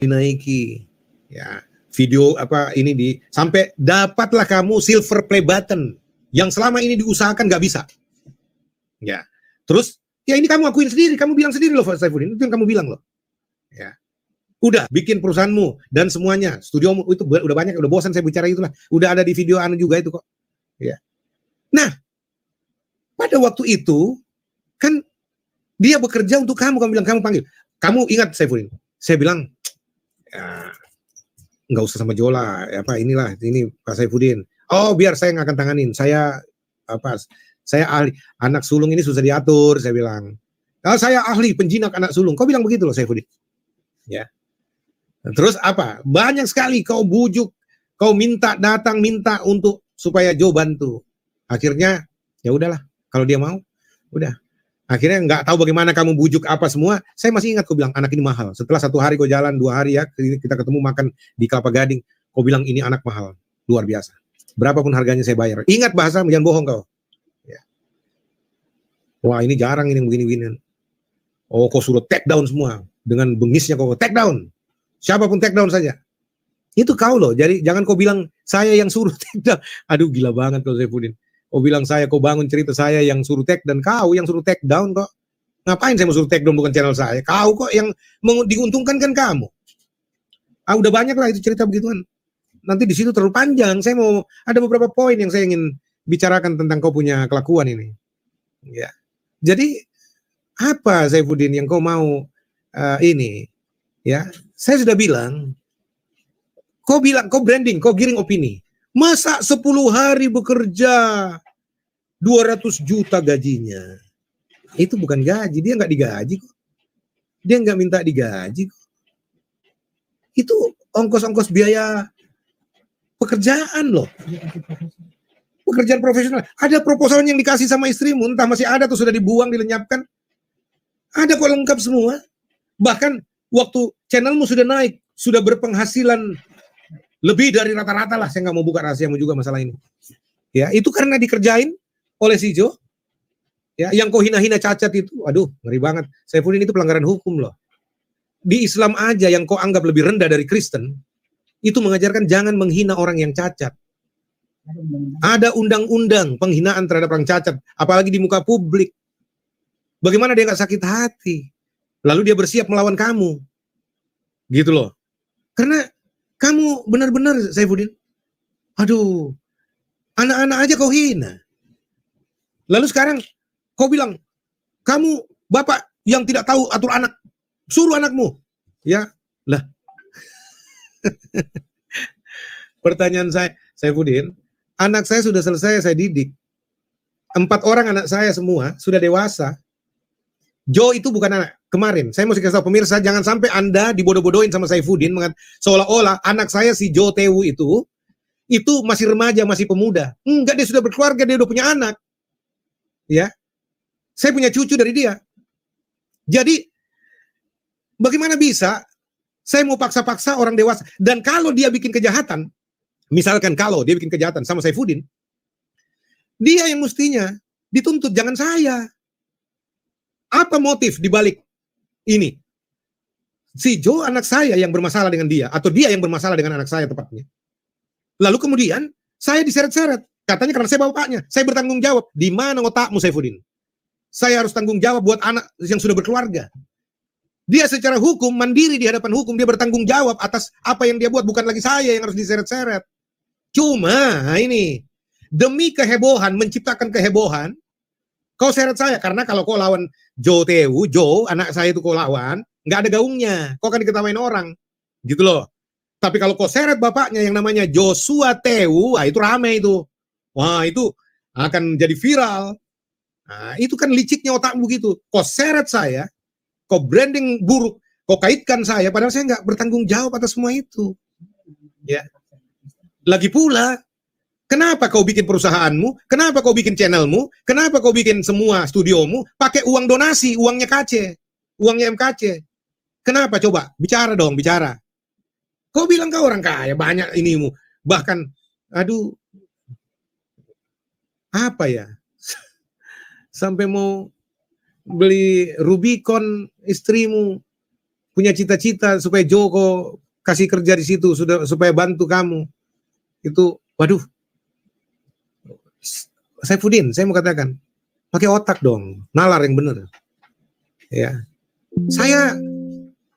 dinaiki, ya video apa ini sampai dapatlah kamu silver play button yang selama ini diusahakan nggak bisa, ya. Terus ya ini kamu akuin sendiri, kamu bilang sendiri loh Saifuddin, itu yang kamu bilang loh, ya. Udah bikin perusahaanmu dan semuanya, studiomu itu udah banyak, udah bosan saya bicara itulah, udah ada di video anu juga itu kok, ya. Nah, pada waktu itu kan dia bekerja untuk kamu bilang kamu panggil, kamu ingat Saifuddin, saya bilang ya, nggak usah sama Jola, inilah ini Pak Saifuddin. Oh biar saya nggak akan tanganin, saya ahli anak sulung ini susah diatur, saya bilang. Kalau saya ahli penjinak anak sulung, kau bilang begitu loh Saifuddin, ya. Terus apa? Banyak sekali kau bujuk, kau minta untuk supaya Jo bantu. Akhirnya ya udahlah, kalau dia mau, udah. Akhirnya nggak tahu bagaimana kamu bujuk apa semua. Saya masih ingat kau bilang anak ini mahal. Setelah 1 hari kau jalan, 2 hari ya kita ketemu makan di Kelapa Gading. Kau bilang ini anak mahal, luar biasa. Berapapun harganya saya bayar. Ingat bahasa, jangan bohong kau. Ya. Wah ini jarang ini begini-begini. Oh kau suruh take down semua dengan bengisnya kau take down. Siapapun take down saja. Itu kau loh. Jadi jangan kau bilang saya yang suruh take down. Aduh gila banget kau Saifuddin. Kau bilang kau bangun cerita saya yang suruh take dan kau yang suruh take down kok. Ngapain saya mau suruh take down bukan channel saya? Kau kok yang diuntungkan kan kamu. Udah banyak lah itu cerita begituan. Nanti di situ terlalu panjang. Saya mau ada beberapa poin yang saya ingin bicarakan tentang kau punya kelakuan ini. Ya. Jadi apa Saifuddin yang kau mau ini? Ya, saya sudah bilang. Kau branding, kau giring opini. Masa 10 hari bekerja 200 juta gajinya? Itu bukan gaji, dia nggak digaji kok. Dia nggak minta digaji kok. Itu ongkos-ongkos biaya pekerjaan loh. Pekerjaan profesional. Ada proposal yang dikasih sama istrimu, entah masih ada atau sudah dibuang, dilenyapkan. Ada kok lengkap semua. Bahkan waktu channelmu sudah naik, sudah berpenghasilan lebih dari rata-rata lah, saya nggak mau buka rahasiamu juga masalah ini. Ya, itu karena dikerjain oleh si Jo. Ya, yang kau hina-hina cacat itu, aduh, ngeri banget. Saifuddin itu pelanggaran hukum loh. Di Islam aja yang kau anggap lebih rendah dari Kristen, itu mengajarkan jangan menghina orang yang cacat. Ada undang-undang penghinaan terhadap orang cacat, apalagi di muka publik. Bagaimana dia nggak sakit hati? Lalu dia bersiap melawan kamu. Gitu loh. Karena kamu benar-benar Saifuddin, aduh, anak-anak aja kau hina. Lalu sekarang kau bilang, kamu bapak yang tidak tahu atur anak, suruh anakmu. Ya, lah. Pertanyaan saya, Saifuddin, anak saya sudah selesai saya didik. 4 orang anak saya semua sudah dewasa. Jo itu bukan anak. Kemarin, saya mesti kasih tahu pemirsa, jangan sampai Anda dibodoh-bodohin sama Saifuddin, seolah-olah anak saya si Jo Tewu itu masih remaja, masih pemuda. Enggak, dia sudah berkeluarga, dia udah punya anak. Ya, saya punya cucu dari dia. Jadi, bagaimana bisa saya mau paksa-paksa orang dewasa? Dan kalau dia bikin kejahatan, misalkan kalau dia bikin kejahatan sama Saifuddin, dia yang mestinya dituntut, jangan saya. Apa motif dibalik ini? Si Jo anak saya yang bermasalah dengan dia, atau dia yang bermasalah dengan anak saya tepatnya. Lalu kemudian saya diseret-seret. Katanya karena saya bapaknya, saya bertanggung jawab. Di mana otakmu Saifuddin? Saya harus tanggung jawab buat anak yang sudah berkeluarga. Dia secara hukum, mandiri di hadapan hukum, dia bertanggung jawab atas apa yang dia buat. Bukan lagi saya yang harus diseret-seret. Cuma ini, demi kehebohan, menciptakan kehebohan, kau seret saya. Karena kalau kau lawan Jo Tewu, Jo, anak saya itu kau lawan, nggak ada gaungnya. Kau akan diketawain orang. Gitu loh. Tapi kalau kau seret bapaknya yang namanya Joshua Tewu, itu rame itu. Wah, itu akan jadi viral. Nah, itu kan liciknya otakmu gitu. Kau seret saya, kau branding buruk, kau kaitkan saya, padahal saya nggak bertanggung jawab atas semua itu. Ya. Lagi pula, kenapa kau bikin perusahaanmu? Kenapa kau bikin channelmu? Kenapa kau bikin semua studiomu? Pakai uang donasi, uangnya KC, uangnya MKC. Kenapa coba? Bicara dong, bicara. Kau bilang kau orang kaya, banyak inimu. Bahkan, aduh, apa ya? Sampai mau beli Rubicon istrimu. punya cita-cita supaya Joko kasih kerja di situ, supaya bantu kamu. Itu, waduh. Saifuddin, saya mau katakan, pakai otak dong, nalar yang benar. Ya, saya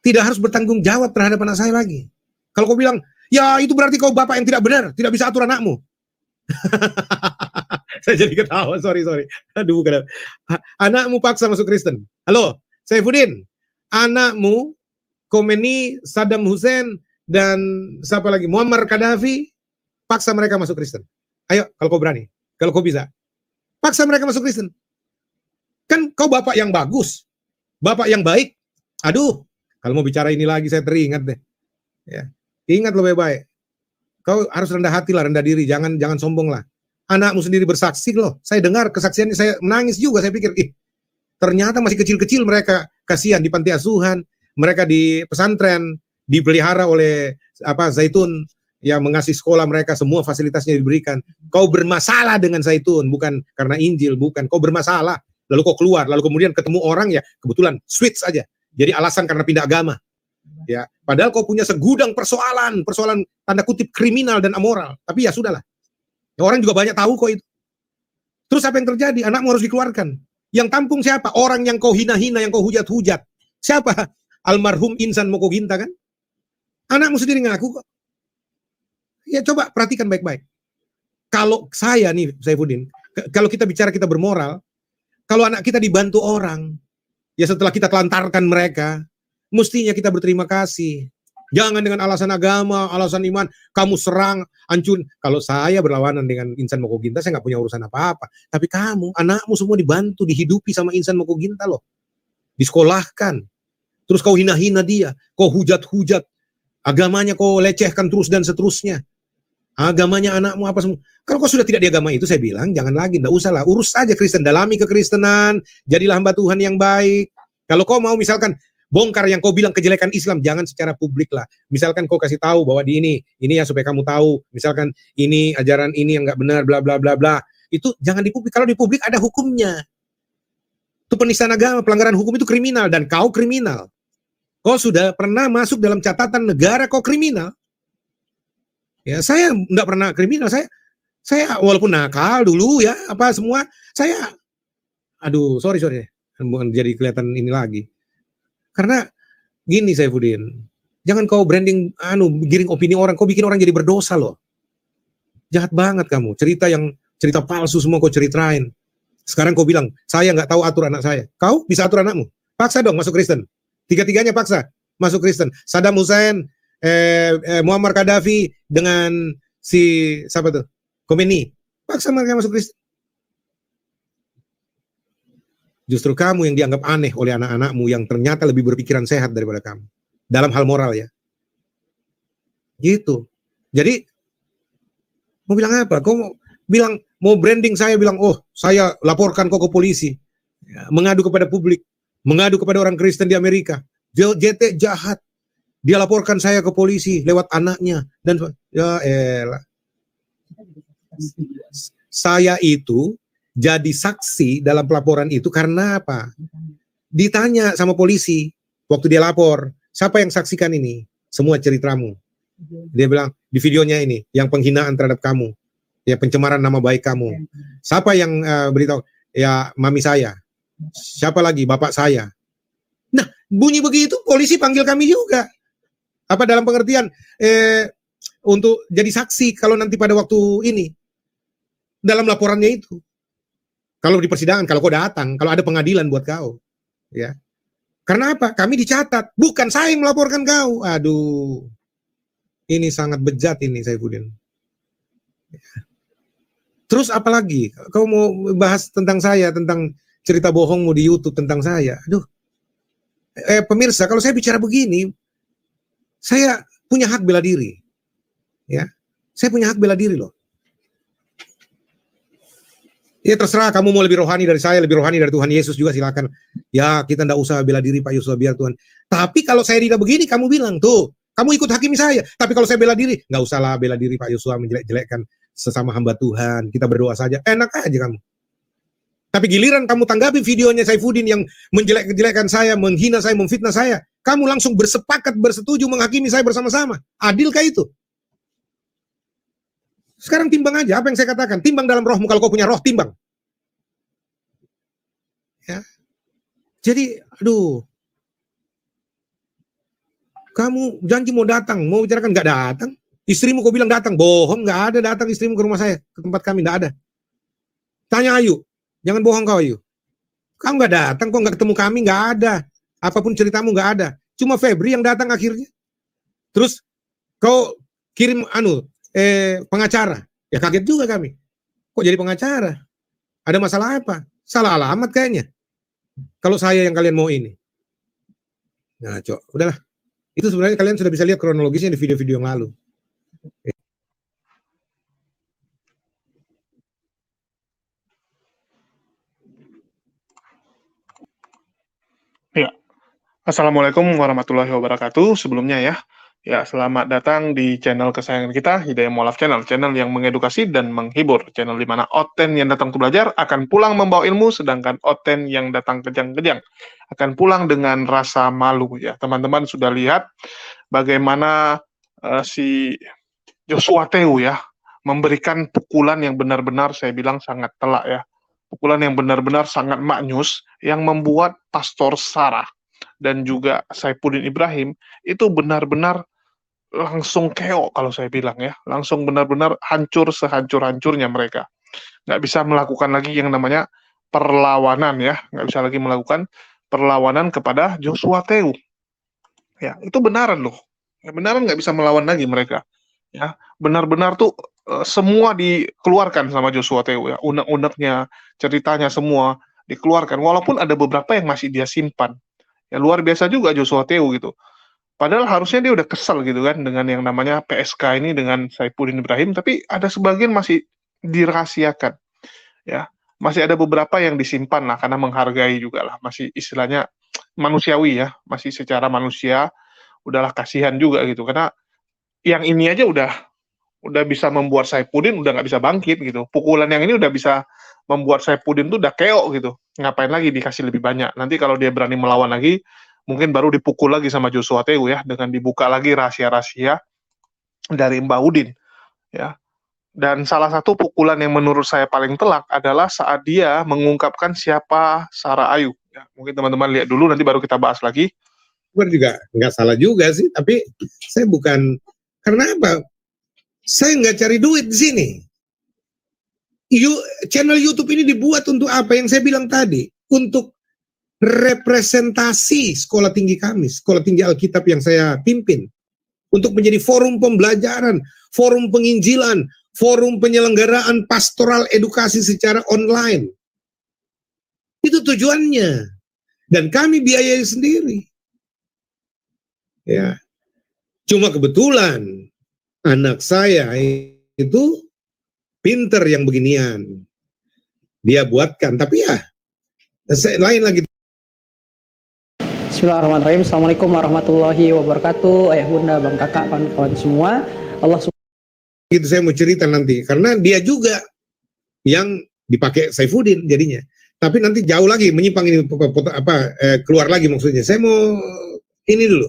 tidak harus bertanggung jawab terhadap anak saya lagi. Kalau kau bilang, ya itu berarti kau bapak yang tidak benar, tidak bisa atur anakmu. Saya jadi ketawa, sorry. Aduh, bukan. Anakmu paksa masuk Kristen. Halo, Saifuddin, anakmu, Khomeini, Saddam Hussein, dan siapa lagi, Muammar Gaddafi, paksa mereka masuk Kristen. Ayo, kalau kau berani, kalau kau bisa, paksa mereka masuk Kristen. Kan kau bapak yang bagus, bapak yang baik. Aduh, kalau mau bicara ini lagi saya teringat deh. Ya, ingat lo baik-baik. Kau harus rendah hati lah, rendah diri, jangan sombong lah. Anakmu sendiri bersaksi loh. Saya dengar kesaksiannya, saya menangis juga. Saya pikir, ternyata masih kecil-kecil mereka, kasihan di panti asuhan, mereka di pesantren, dipelihara oleh Zaitun yang mengasih sekolah mereka, semua fasilitasnya diberikan. Kau bermasalah dengan Zaitun, bukan karena Injil, bukan. Kau bermasalah, lalu kau keluar, lalu kemudian ketemu orang ya kebetulan switch aja. Jadi alasan karena pindah agama. Ya, padahal kau punya segudang persoalan tanda kutip kriminal dan amoral. Tapi ya sudahlah. Ya, orang juga banyak tahu kok itu. Terus apa yang terjadi? Anakmu harus dikeluarkan. Yang tampung siapa? Orang yang kau hina-hina, yang kau hujat-hujat. Siapa? Almarhum Insan Moko Ginta kan? Anakmu sendiri ngaku kok. Ya coba perhatikan baik-baik. Kalau saya nih, Saifuddin, kalau kita bicara kita bermoral, kalau anak kita dibantu orang, ya setelah kita telantarkan mereka, mestinya kita berterima kasih. Jangan dengan alasan agama, alasan iman, kamu serang, hancur. Kalau saya berlawanan dengan Insan Moko Ginta, saya nggak punya urusan apa-apa. Tapi kamu, anakmu semua dibantu, dihidupi sama Insan Moko Ginta loh. Disekolahkan. Terus kau hina-hina dia, kau hujat-hujat. Agamanya kau lecehkan terus dan seterusnya. Agamanya anakmu apa semua. Kalau kau sudah tidak di agama itu, saya bilang, jangan lagi, nggak usah lah. Urus saja Kristen, dalami kekristenan, jadilah hamba Tuhan yang baik. Kalau kau mau misalkan, bongkar yang kau bilang kejelekan Islam, jangan secara publik lah. Misalkan kau kasih tahu bahwa di ini ya supaya kamu tahu. Misalkan ini ajaran ini yang nggak benar, bla bla bla bla. Itu jangan di publik. Kalau di publik ada hukumnya. Itu penistaan agama, pelanggaran hukum itu kriminal dan kau kriminal. Kau sudah pernah masuk dalam catatan negara kau kriminal. Ya saya nggak pernah kriminal. Saya walaupun nakal dulu ya apa semua. Saya, aduh sorry bukan jadi kelihatan ini lagi. Karena gini Saifuddin, jangan kau branding, giring opini orang, kau bikin orang jadi berdosa loh. Jahat banget kamu, cerita palsu semua kau ceritain. Sekarang kau bilang, saya nggak tahu atur anak saya. Kau bisa atur anakmu, paksa dong masuk Kristen. Tiga-tiganya paksa masuk Kristen. Saddam Hussein, Muammar Gaddafi dengan si siapa tuh, Khomeini, paksa mereka masuk Kristen. Justru kamu yang dianggap aneh oleh anak-anakmu yang ternyata lebih berpikiran sehat daripada kamu. Dalam hal moral ya. Gitu. Jadi, mau bilang apa? Kau mau branding saya bilang, oh saya laporkan kau ke polisi. Ya, mengadu kepada publik. Mengadu kepada orang Kristen di Amerika. JT jahat. Dia laporkan saya ke polisi lewat anaknya. Dan ya elah. Saya itu jadi saksi dalam pelaporan itu karena apa? Ditanya sama polisi waktu dia lapor, siapa yang saksikan ini? Semua ceritamu. Dia bilang di videonya ini yang penghinaan terhadap kamu, ya pencemaran nama baik kamu. Siapa yang beritahu? Ya mami saya. Siapa lagi? Bapak saya. Nah bunyi begitu polisi panggil kami juga. Apa dalam pengertian untuk jadi saksi kalau nanti pada waktu ini dalam laporannya itu. Kalau di persidangan, kalau kau datang, kalau ada pengadilan buat kau, ya. Karena apa? Kami dicatat, bukan saya yang melaporkan kau. Aduh, ini sangat bejat ini, Saifuddin. Terus apa lagi? Kau mau bahas tentang saya, tentang cerita bohongmu di YouTube tentang saya? Aduh, pemirsa, kalau saya bicara begini, saya punya hak bela diri, ya. Saya punya hak bela diri loh. Ya terserah kamu mau lebih rohani dari saya, lebih rohani dari Tuhan Yesus juga silakan. Ya kita ndak usah bela diri Pak Yosua biar Tuhan. Tapi kalau saya tidak begini, kamu bilang tuh, kamu ikut hakimi saya. Tapi kalau saya bela diri, nggak usahlah bela diri Pak Yosua menjelek-jelekkan sesama hamba Tuhan. Kita berdoa saja, enak aja kamu. Tapi giliran kamu tanggapi videonya Saifuddin yang menjelek-jelekkan saya, menghina saya, memfitnah saya, kamu langsung bersepakat, bersetuju menghakimi saya bersama-sama. Adilkah itu? Sekarang timbang aja apa yang saya katakan. Timbang dalam rohmu, kalau kau punya roh, timbang. Ya. Jadi, aduh, kamu janji mau datang, mau bicarakan, nggak datang. Istrimu kau bilang datang, bohong, nggak ada datang istrimu ke rumah saya, ke tempat kami, nggak ada. Tanya Ayu, jangan bohong kau Ayu. Kamu nggak datang, kok nggak ketemu kami, nggak ada. Apapun ceritamu nggak ada. Cuma Febri yang datang akhirnya. Terus kau kirim pengacara, ya kaget juga kami. Kok jadi pengacara? Ada masalah apa? Salah alamat kayaknya. Kalau saya yang kalian mau ini. Nah, udahlah. Itu sebenarnya kalian sudah bisa lihat kronologisnya di video-video yang lalu. Ya, Assalamualaikum warahmatullahi wabarakatuh. Sebelumnya ya selamat datang di channel kesayangan kita, Hidayah Mualaf Channel, channel yang mengedukasi dan menghibur, channel di mana Oten yang datang untuk belajar akan pulang membawa ilmu, sedangkan Oten yang datang kejang-kejang akan pulang dengan rasa malu. Ya, teman-teman sudah lihat bagaimana si Joshua Teu ya memberikan pukulan yang benar-benar saya bilang sangat telak ya. Pukulan yang benar-benar sangat maknyus yang membuat Pastor Sarah dan juga Saifuddin Ibrahim itu benar-benar langsung keok kalau saya bilang ya. Langsung benar-benar hancur sehancur-hancurnya mereka. Nggak bisa melakukan lagi yang namanya perlawanan ya. Nggak bisa lagi melakukan perlawanan kepada Joshua Teu. Ya, itu benaran loh. Ya, benaran nggak bisa melawan lagi mereka. Ya, benar-benar tuh semua dikeluarkan sama Joshua Teu ya, unek-uneknya, ceritanya semua dikeluarkan. Walaupun ada beberapa yang masih dia simpan. Ya luar biasa juga Joshua Teu gitu. Padahal harusnya dia udah kesel gitu kan dengan yang namanya PSK ini dengan Saifuddin Ibrahim, tapi ada sebagian masih dirahasiakan. Ya, masih ada beberapa yang disimpan lah karena menghargai juga lah, masih istilahnya manusiawi ya, masih secara manusia, udahlah kasihan juga gitu karena yang ini aja udah bisa membuat Saifuddin udah nggak bisa bangkit gitu. Pukulan yang ini udah bisa membuat Saifuddin tuh udah keok gitu. Ngapain lagi dikasih lebih banyak? Nanti kalau dia berani melawan lagi, mungkin baru dipukul lagi sama Joshua Teu ya, dengan dibuka lagi rahasia-rahasia dari Mbah Udin ya. Dan salah satu pukulan yang menurut saya paling telak adalah saat dia mengungkapkan siapa Sarah Ayu. Ya, mungkin teman-teman lihat dulu, nanti baru kita bahas lagi. Juga nggak salah juga sih, tapi saya bukan, karena apa? Saya nggak cari duit di sini. Channel YouTube ini dibuat untuk apa? Yang saya bilang tadi, untuk representasi sekolah tinggi kami, sekolah tinggi Alkitab yang saya pimpin, untuk menjadi forum pembelajaran, forum penginjilan, forum penyelenggaraan pastoral edukasi secara online. Itu tujuannya. Dan kami biayai sendiri. Ya. Cuma kebetulan anak saya itu pinter yang beginian. Dia buatkan, tapi ya lain lagi. Bismillahirrahmanirrahim. Assalamualaikum warahmatullahi wabarakatuh. Ayah bunda, bang kakak, kawan-kawan semua. Allah Itu saya mau cerita nanti, karena dia juga yang dipakai Saifuddin jadinya. Tapi nanti jauh lagi menyimpang ini keluar lagi maksudnya. Saya mau ini dulu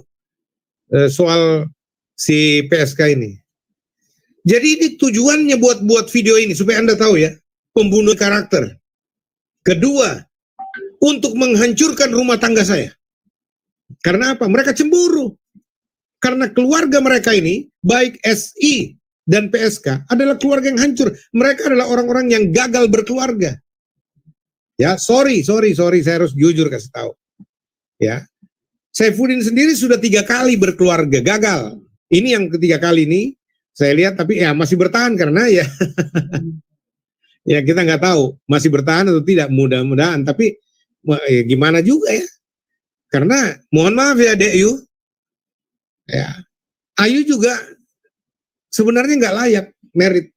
soal si PSK ini. Jadi ini tujuannya buat video ini supaya Anda tahu ya, pembunuh karakter. Kedua, untuk menghancurkan rumah tangga saya. Karena apa? Mereka cemburu. Karena keluarga mereka ini, baik SI dan PSK, adalah keluarga yang hancur. Mereka adalah orang-orang yang gagal berkeluarga. Ya, sorry, saya harus jujur kasih tahu. Ya, Saifuddin sendiri sudah 3 kali berkeluarga, gagal. Ini yang ketiga kali ini, saya lihat, tapi ya masih bertahan karena ya, ya kita nggak tahu masih bertahan atau tidak, mudah-mudahan. Tapi ya gimana juga ya, karena mohon maaf ya Dek Yu, ya Ayu juga sebenarnya nggak layak merit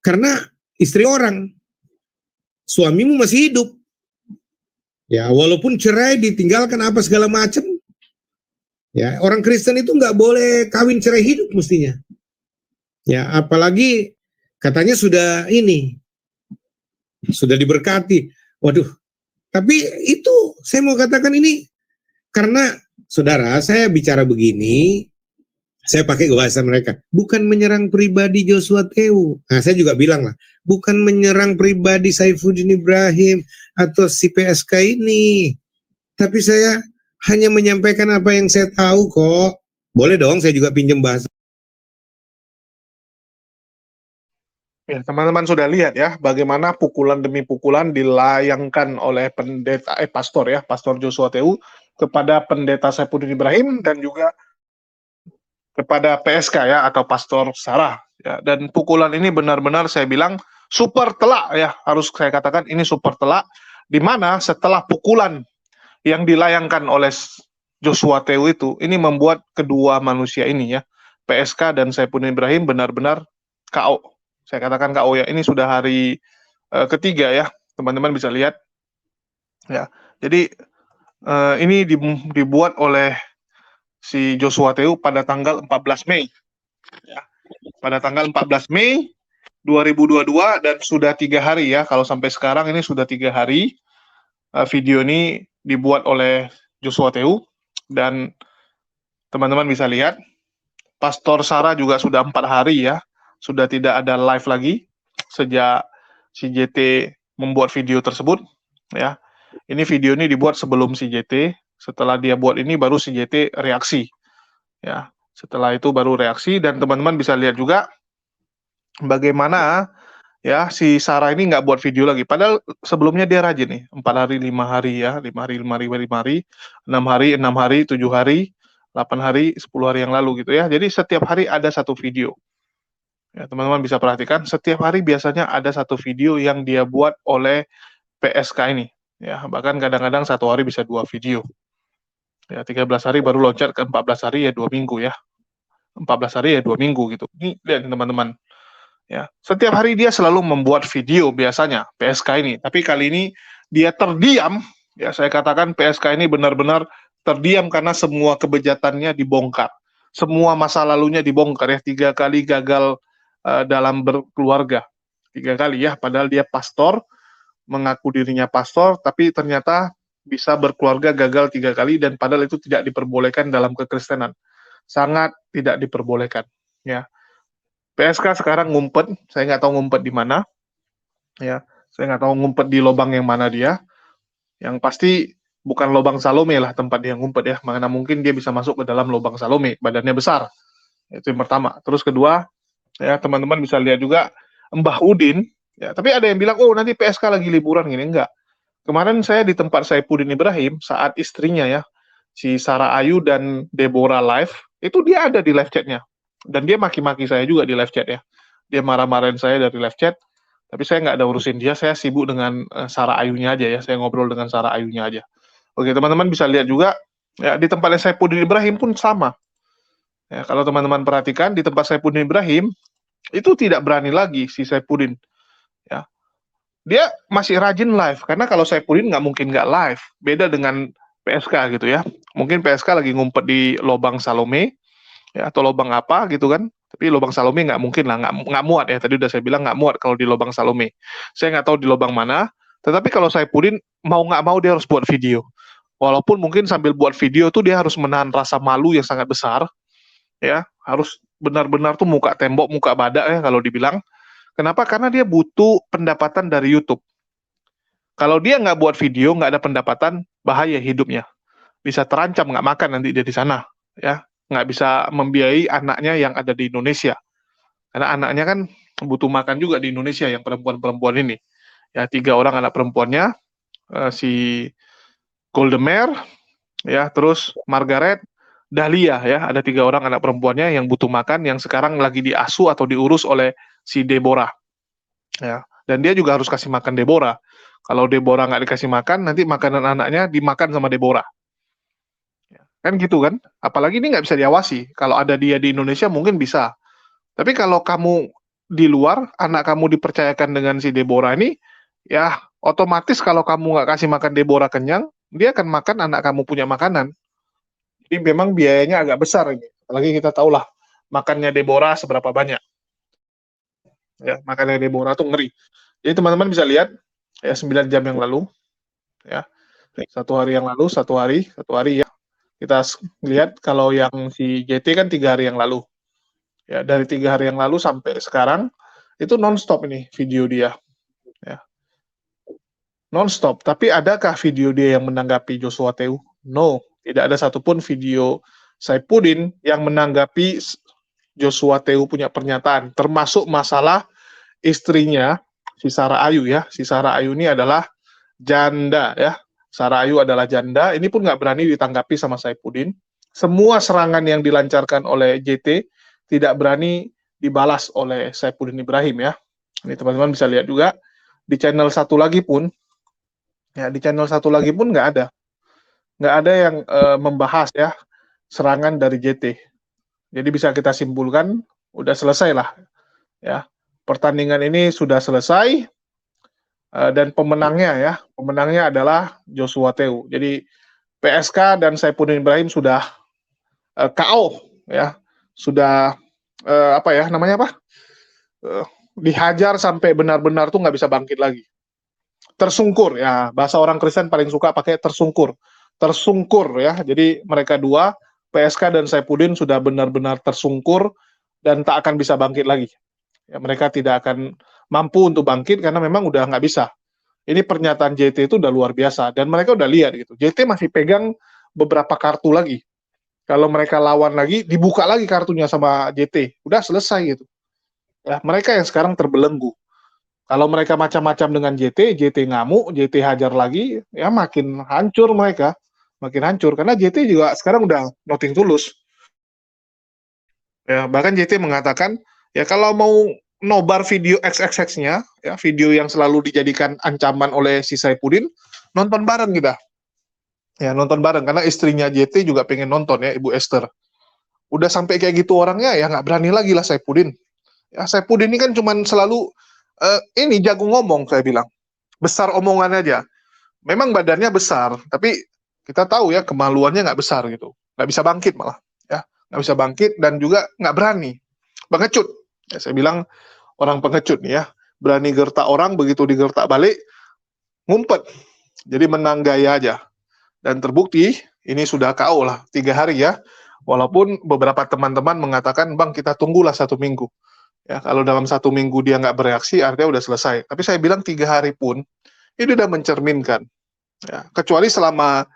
karena istri orang, suamimu masih hidup. Ya, walaupun cerai, ditinggalkan apa segala macam. Ya, orang Kristen itu nggak boleh kawin cerai hidup mestinya. Ya, apalagi katanya sudah diberkati. Waduh. Tapi itu saya mau katakan ini karena saudara, saya bicara begini, saya pakai bahasa mereka, bukan menyerang pribadi Joshua Tew. Nah, saya juga bilang lah, bukan menyerang pribadi Saifuddin Ibrahim atau si PSK ini. Tapi saya hanya menyampaikan apa yang saya tahu kok. Boleh dong, saya juga pinjam bahasa. Ya, teman-teman sudah lihat ya bagaimana pukulan demi pukulan dilayangkan oleh pastor Joshua Tew kepada pendeta Saifuddin Ibrahim dan juga kepada PSK ya atau Pastor Sarah ya. Dan pukulan ini benar-benar saya bilang super telak ya, harus saya katakan ini super telak, di mana setelah pukulan yang dilayangkan oleh Joshua Tew itu, ini membuat kedua manusia ini ya, PSK dan Saifuddin Ibrahim benar-benar KO. Saya katakan KO ya, ini sudah hari ketiga ya, teman-teman bisa lihat ya. Jadi ini dibuat oleh si Joshua Tew pada tanggal 14 Mei ya. Pada tanggal 14 Mei 2022 dan sudah 3 hari ya, kalau sampai sekarang ini sudah 3 hari video ini dibuat oleh Joshua Tew dan teman-teman bisa lihat Pastor Sarah juga sudah 4 hari ya, sudah tidak ada live lagi sejak CJT membuat video tersebut ya. Ini video ini dibuat sebelum CJT, setelah dia buat ini baru CJT reaksi ya. Setelah itu baru reaksi dan teman-teman bisa lihat juga bagaimana ya si Sarah ini nggak buat video lagi. Padahal sebelumnya dia rajin nih, 4 hari, 5 hari ya, 5 hari, 5 hari, 5 hari, 6 hari, 6 hari, 7 hari, 8 hari, 10 hari yang lalu gitu ya. Jadi setiap hari ada satu video. Ya, teman-teman bisa perhatikan, setiap hari biasanya ada satu video yang dia buat oleh PSK ini. Ya, bahkan kadang-kadang satu hari bisa 2 video. Ya, 13 hari baru loncat ke 14 hari ya 2 minggu ya. 14 hari ya 2 minggu gitu. Ini lihat teman-teman. Ya, setiap hari dia selalu membuat video biasanya PSK ini. Tapi kali ini dia terdiam. Ya, saya katakan PSK ini benar-benar terdiam karena semua kebejatannya dibongkar. Semua masa lalunya dibongkar ya. 3 kali gagal dalam berkeluarga. 3 kali ya, padahal dia pastor, mengaku dirinya pastor, tapi ternyata bisa berkeluarga gagal 3 kali dan padahal itu tidak diperbolehkan dalam kekristenan. Sangat tidak diperbolehkan ya. PSK sekarang ngumpet, saya nggak tahu ngumpet di mana, ya, saya nggak tahu ngumpet di lubang yang mana dia, yang pasti bukan lubang Salome lah tempat dia ngumpet ya, mana mungkin dia bisa masuk ke dalam lubang Salome, badannya besar, itu yang pertama. Terus kedua, ya teman-teman bisa lihat juga Mbah Udin, ya, tapi ada yang bilang, oh nanti PSK lagi liburan gini, enggak. Kemarin saya di tempat Saifuddin Ibrahim, saat istrinya ya, si Sarah Ayu dan Deborah live, itu dia ada di live chatnya. Dan dia maki-maki saya juga di live chat ya. Dia marah-marahin saya dari live chat, tapi saya nggak ada urusin dia, saya sibuk dengan Sarah Ayunya aja ya, saya ngobrol dengan Sarah Ayunya aja. Oke, teman-teman bisa lihat juga, ya di tempatnya Saifuddin Ibrahim pun sama. Ya, kalau teman-teman perhatikan, di tempat Saifuddin Ibrahim, itu tidak berani lagi si Saifuddin. Ya, dia masih rajin live, karena kalau Saifuddin nggak mungkin nggak live, beda dengan PSK gitu ya. Mungkin PSK lagi ngumpet di lubang Salome, ya, atau lubang apa gitu kan, tapi lubang Salome nggak mungkin lah, nggak muat ya, tadi udah saya bilang nggak muat kalau di lubang Salome. Saya nggak tahu di lubang mana, tetapi kalau Saifuddin mau nggak mau dia harus buat video. Walaupun mungkin sambil buat video tuh dia harus menahan rasa malu yang sangat besar, ya, harus benar-benar tuh muka tembok, muka badak ya kalau dibilang. Kenapa? Karena dia butuh pendapatan dari YouTube. Kalau dia nggak buat video, nggak ada pendapatan, bahaya hidupnya. Bisa terancam nggak makan nanti dia di sana, ya. Nggak bisa membiayai anaknya yang ada di Indonesia. Karena anaknya kan butuh makan juga di Indonesia, yang perempuan-perempuan ini. Ya, 3 orang anak perempuannya, si Goldemer, ya, terus Margaret, Dahlia, ya, ada 3 orang anak perempuannya yang butuh makan, yang sekarang lagi diasuh atau diurus oleh si Deborah. Ya, dan dia juga harus kasih makan Deborah. Kalau Deborah nggak dikasih makan, nanti makanan anaknya dimakan sama Deborah. Kan gitu kan? Apalagi ini nggak bisa diawasi. Kalau ada dia di Indonesia mungkin bisa. Tapi kalau kamu di luar, anak kamu dipercayakan dengan si Deborah ini, ya otomatis kalau kamu nggak kasih makan Deborah kenyang, dia akan makan anak kamu punya makanan. Jadi memang biayanya agak besar ini. Apalagi kita tahulah makannya Deborah seberapa banyak. Ya, makannya Deborah tuh ngeri. Jadi teman-teman bisa lihat ya 9 jam yang lalu, ya 1 hari yang lalu, 1 hari ya. kita lihat kalau yang si JT kan 3 hari yang lalu. Ya, dari 3 hari yang lalu sampai sekarang itu nonstop ini video dia. Ya, nonstop. Tapi adakah video dia yang menanggapi Joshua Tew? No, tidak ada satupun video Saipudin yang menanggapi Joshua Tew punya pernyataan, termasuk masalah istrinya si Sarah Ayu ya. Si Sarah Ayu ini adalah janda ya. Sarah Ayu adalah janda, ini pun nggak berani ditanggapi sama Saipudin. Semua serangan yang dilancarkan oleh JT tidak berani dibalas oleh Saipudin Ibrahim ya. Ini teman-teman bisa lihat juga di channel satu lagi pun, ya di channel satu lagi pun nggak ada yang membahas ya serangan dari JT. Jadi bisa kita simpulkan udah selesai lah ya. Pertandingan ini sudah selesai. Dan pemenangnya adalah Joshua Tew. Jadi PSK dan Saipudin Ibrahim sudah KO ya, sudah dihajar sampai benar-benar tuh nggak bisa bangkit lagi. Tersungkur ya, bahasa orang Kristen paling suka pakai tersungkur ya. Jadi mereka dua, PSK dan Saipudin sudah benar-benar tersungkur dan tak akan bisa bangkit lagi. Ya, mereka tidak akan mampu untuk bangkit karena memang udah nggak bisa. Ini pernyataan JT itu udah luar biasa dan mereka udah lihat gitu. JT masih pegang beberapa kartu lagi. Kalau mereka lawan lagi, dibuka lagi kartunya sama JT. Udah selesai gitu. Ya, mereka yang sekarang terbelenggu. Kalau mereka macam-macam dengan JT ngamuk, JT hajar lagi, ya makin hancur mereka. Makin hancur karena JT juga sekarang udah nothing tulus. Ya, bahkan JT mengatakan, ya kalau mau nobar video XXX-nya, ya video yang selalu dijadikan ancaman oleh si Saipudin, nonton bareng kita. Ya, nonton bareng, karena istrinya JT juga pengen nonton ya, Ibu Esther. Udah sampai kayak gitu orangnya, ya nggak berani lagi lah Saipudin. Ya, Saipudin ini kan cuman selalu, ini jago ngomong, saya bilang. Besar omongan aja. Memang badannya besar, tapi kita tahu ya, kemaluannya nggak besar gitu. Nggak bisa bangkit malah. Ya, nggak bisa bangkit, dan juga nggak berani. Pengecut. Ya, saya bilang orang pengecut nih ya, berani gertak orang, begitu digertak balik, ngumpet. Jadi menang gaya aja. Dan terbukti, ini sudah KO lah, 3 hari ya. Walaupun beberapa teman-teman mengatakan, Bang kita tunggulah 1 minggu. Ya, kalau dalam 1 minggu dia nggak bereaksi, artinya udah selesai. Tapi saya bilang 3 hari pun, ini udah mencerminkan. Ya, kecuali selama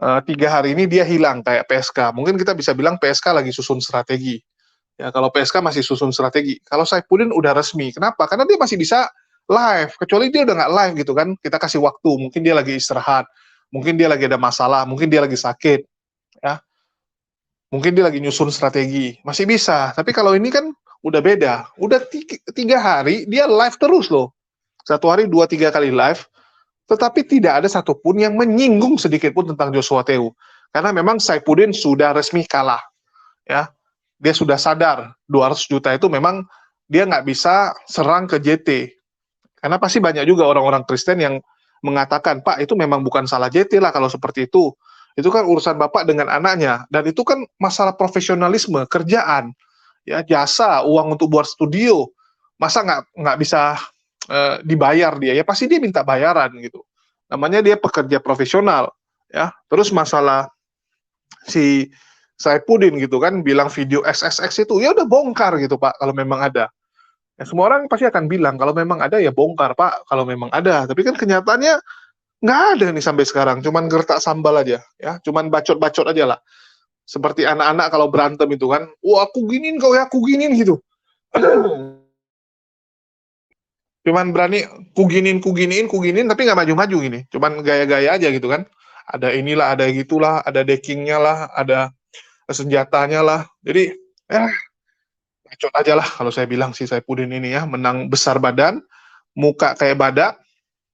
3 hari ini dia hilang kayak PSK. Mungkin kita bisa bilang PSK lagi susun strategi. Ya, kalau PSK masih susun strategi. Kalau Saipudin udah resmi. Kenapa? Karena dia masih bisa live. Kecuali dia udah nggak live gitu kan. Kita kasih waktu. Mungkin dia lagi istirahat. Mungkin dia lagi ada masalah. Mungkin dia lagi sakit. Ya. Mungkin dia lagi nyusun strategi. Masih bisa. Tapi kalau ini kan udah beda. Udah 3 hari dia live terus loh. 1 hari 2-3 kali live. Tetapi tidak ada satupun yang menyinggung sedikit pun tentang Joshua Tew. Karena memang Saipudin sudah resmi kalah. Ya. Dia sudah sadar 200 juta itu memang dia nggak bisa serang ke JT. Karena pasti banyak juga orang-orang Kristen yang mengatakan, Pak itu memang bukan salah JT lah kalau seperti itu. Itu kan urusan Bapak dengan anaknya. Dan itu kan masalah profesionalisme, kerjaan, ya jasa, uang untuk buat studio. Masa nggak bisa dibayar dia? Ya pasti dia minta bayaran gitu. Namanya dia pekerja profesional. Ya. Terus masalah si Saipudin gitu kan bilang video XXX itu ya udah bongkar gitu Pak kalau memang ada. Ya, semua orang pasti akan bilang kalau memang ada ya bongkar Pak kalau memang ada. Tapi kan kenyataannya nggak ada nih sampai sekarang. Cuman gertak sambal aja ya, cuman bacot-bacot aja lah. Seperti anak-anak kalau berantem itu kan, wah aku giniin kau ya aku giniin gitu. Cuman berani ku giniin tapi nggak maju-maju gini. Cuman gaya-gaya aja gitu kan. Ada inilah, ada gitulah, ada deckingnya lah, ada senjatanya lah. Jadi bacot aja lah kalau saya bilang si Saipudin ini ya, menang besar badan, muka kayak badak,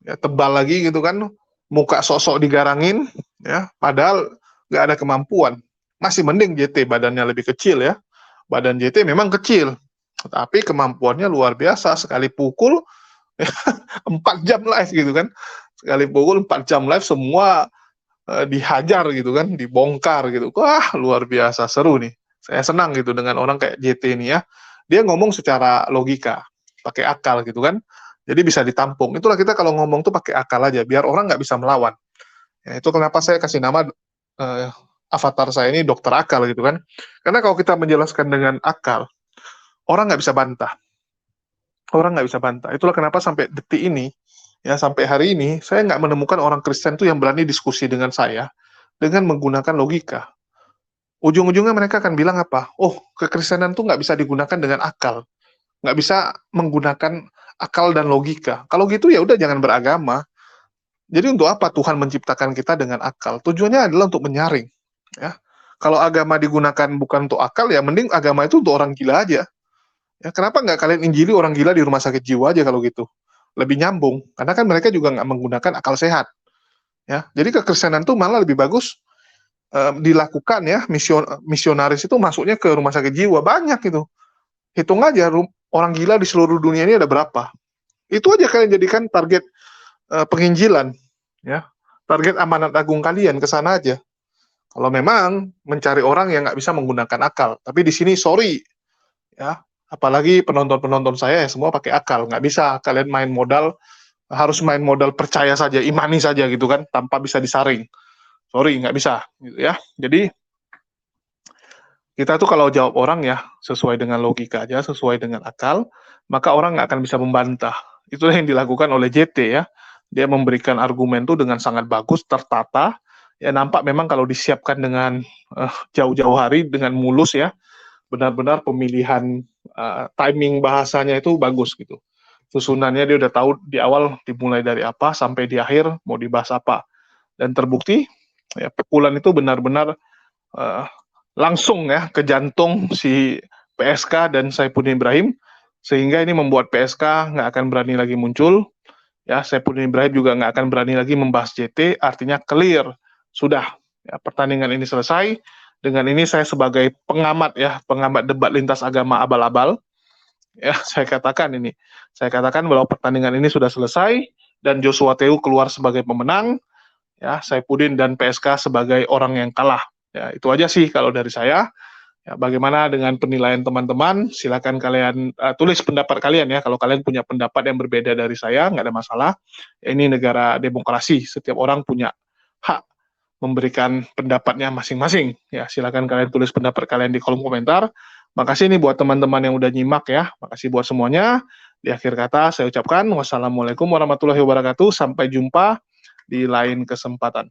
ya, tebal lagi gitu kan, muka sosok digarangin, ya, padahal nggak ada kemampuan. Masih mending JT badannya lebih kecil ya. Badan JT memang kecil, tapi kemampuannya luar biasa. Sekali pukul 4 jam live gitu kan. Sekali pukul 4 jam live semua dihajar gitu kan, dibongkar gitu. Wah, luar biasa, seru nih. Saya senang gitu dengan orang kayak JT ini ya. Dia ngomong secara logika, pakai akal gitu kan. Jadi bisa ditampung. Itulah kita kalau ngomong tuh pakai akal aja, biar orang nggak bisa melawan. Ya, itu kenapa saya kasih nama avatar saya ini dokter akal gitu kan. Karena kalau kita menjelaskan dengan akal, orang nggak bisa bantah. Orang nggak bisa bantah. Itulah kenapa sampai detik ini, ya sampai hari ini, saya nggak menemukan orang Kristen tuh yang berani diskusi dengan saya dengan menggunakan logika. Ujung-ujungnya mereka akan bilang apa? Oh, kekristenan tuh nggak bisa digunakan dengan akal. Nggak bisa menggunakan akal dan logika. Kalau gitu ya udah jangan beragama. Jadi untuk apa Tuhan menciptakan kita dengan akal? Tujuannya adalah untuk menyaring. Ya. Kalau agama digunakan bukan untuk akal, ya mending agama itu untuk orang gila aja. Ya, kenapa nggak kalian injili orang gila di rumah sakit jiwa aja kalau gitu? Lebih nyambung, karena kan mereka juga nggak menggunakan akal sehat. Ya, jadi kekristenan tuh malah lebih bagus dilakukan ya, misionaris itu masuknya ke rumah sakit jiwa, banyak itu. Hitung aja orang gila di seluruh dunia ini ada berapa. Itu aja kalian jadikan target penginjilan, ya. Target amanat agung kalian ke sana aja. Kalau memang mencari orang yang nggak bisa menggunakan akal, tapi di sini sorry, ya. Apalagi penonton-penonton saya ya semua pakai akal, nggak bisa kalian main modal, harus main modal percaya saja, imani saja gitu kan, tanpa bisa disaring. Sorry, nggak bisa, gitu ya. Jadi kita tuh kalau jawab orang ya sesuai dengan logika aja, sesuai dengan akal, maka orang nggak akan bisa membantah. Itulah yang dilakukan oleh JT ya. Dia memberikan argumen tuh dengan sangat bagus, tertata. Ya nampak memang kalau disiapkan dengan jauh-jauh hari dengan mulus ya, benar-benar pemilihan timing bahasanya itu bagus gitu. Susunannya dia udah tahu di awal dimulai dari apa sampai di akhir mau dibahas apa. Dan terbukti ya pukulan itu benar-benar langsung ya ke jantung si PSK dan Saifuddin Ibrahim sehingga ini membuat PSK nggak akan berani lagi muncul ya Saifuddin Ibrahim juga nggak akan berani lagi membahas JT artinya clear sudah ya, pertandingan ini selesai. Dengan ini saya sebagai pengamat debat lintas agama abal-abal ya saya katakan bahwa pertandingan ini sudah selesai dan Joshua Teu keluar sebagai pemenang ya Saifuddin dan PSK sebagai orang yang kalah. Ya, itu aja sih kalau dari saya. Ya, bagaimana dengan penilaian teman-teman? Silakan kalian tulis pendapat kalian ya. Kalau kalian punya pendapat yang berbeda dari saya, nggak ada masalah. Ya, ini negara demokrasi. Setiap orang punya hak memberikan pendapatnya masing-masing. Ya, silakan kalian tulis pendapat kalian di kolom komentar. Makasih nih buat teman-teman yang udah nyimak ya. Makasih buat semuanya. Di akhir kata saya ucapkan wassalamualaikum warahmatullahi wabarakatuh. Sampai jumpa di lain kesempatan.